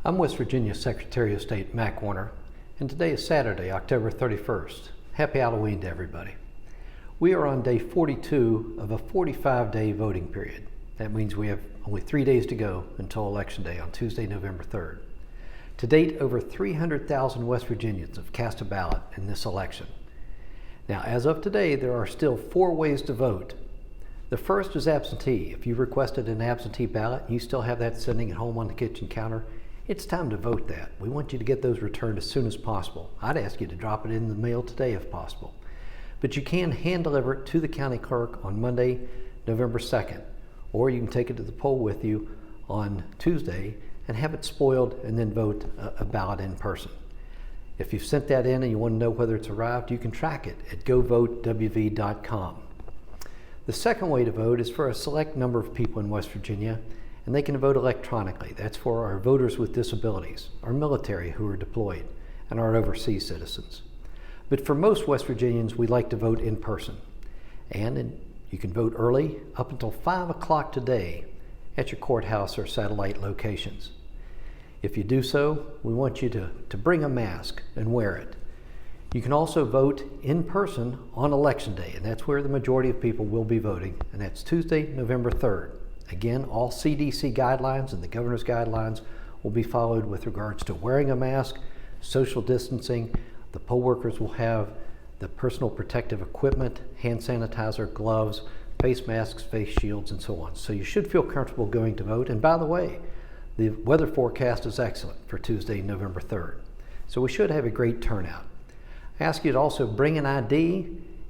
I'm West Virginia Secretary of State Mac Warner, and today is Saturday, October 31st. Happy Halloween to everybody. We are on day 42 of a 45-day voting period. That means we have only 3 days to go until Election Day on Tuesday, November 3rd. To date, over 300,000 West Virginians have cast a ballot in this election. Now, as of today, there are still 4 ways to vote. The first is absentee. If you requested an absentee ballot and you still have that sitting at home on the kitchen counter, it's time to vote that. We want you to get those returned as soon as possible. I'd ask you to drop it in the mail today if possible. But you can hand deliver it to the county clerk on Monday, November 2nd, or you can take it to the poll with you on Tuesday and have it spoiled and then vote a ballot in person. If you've sent that in and you want to know whether it's arrived, you can track it at govotewv.com. The second way to vote is for a select number of people in West Virginia, and they can vote electronically. That's for our voters with disabilities, our military who are deployed, and our overseas citizens. But for most West Virginians, we like to vote in person. And you can vote early up until 5 o'clock today at your courthouse or satellite locations. If you do so, we want you to bring a mask and wear it. You can also vote in person on Election Day, and that's where the majority of people will be voting, and that's Tuesday, November 3rd. Again, all CDC guidelines and the governor's guidelines will be followed with regards to wearing a mask, social distancing. The poll workers will have the personal protective equipment, hand sanitizer, gloves, face masks, face shields, and so on. So you should feel comfortable going to vote. And by the way, the weather forecast is excellent for Tuesday, November 3rd. So we should have a great turnout. I ask you to also bring an ID,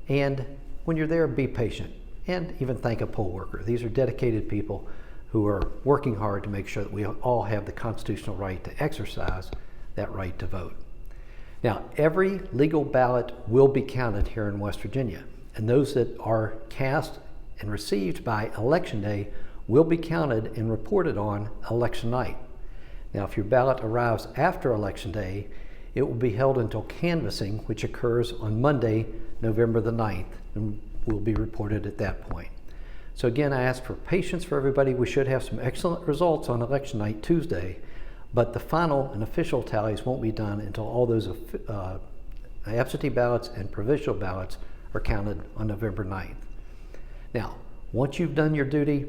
and when you're there, be patient. And even thank a poll worker. These are dedicated people who are working hard to make sure that we all have the constitutional right to exercise that right to vote. Now, every legal ballot will be counted here in West Virginia, and those that are cast and received by Election Day will be counted and reported on Election Night. Now, if your ballot arrives after Election Day, it will be held until canvassing, which occurs on Monday, November the 9th, and will be reported at that point. So again, I ask for patience for everybody. We should have some excellent results on Election Night Tuesday, but the final and official tallies won't be done until all those absentee ballots and provisional ballots are counted on November 9th. Now, once you've done your duty,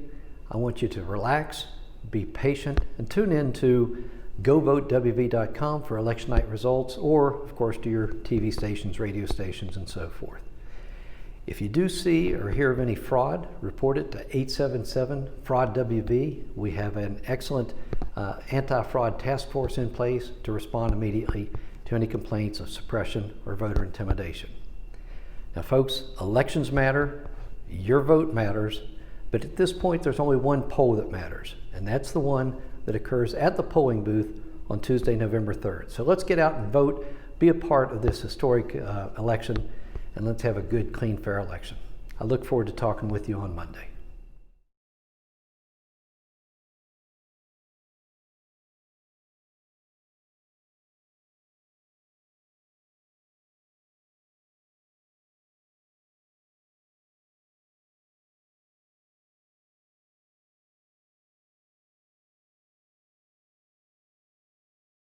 I want you to relax, be patient, and tune in to govotewv.com for election night results, or of course to your TV stations, radio stations, and so forth. If you do see or hear of any fraud, report it to 877-FRAUD-WV. We have an excellent anti-fraud task force in place to respond immediately to any complaints of suppression or voter intimidation. Now folks, elections matter, your vote matters, but at this point there's only one poll that matters, and that's the one that occurs at the polling booth on Tuesday, November 3rd. So let's get out and vote, be a part of this historic election, and let's have a good, clean, fair election. I look forward to talking with you on Monday.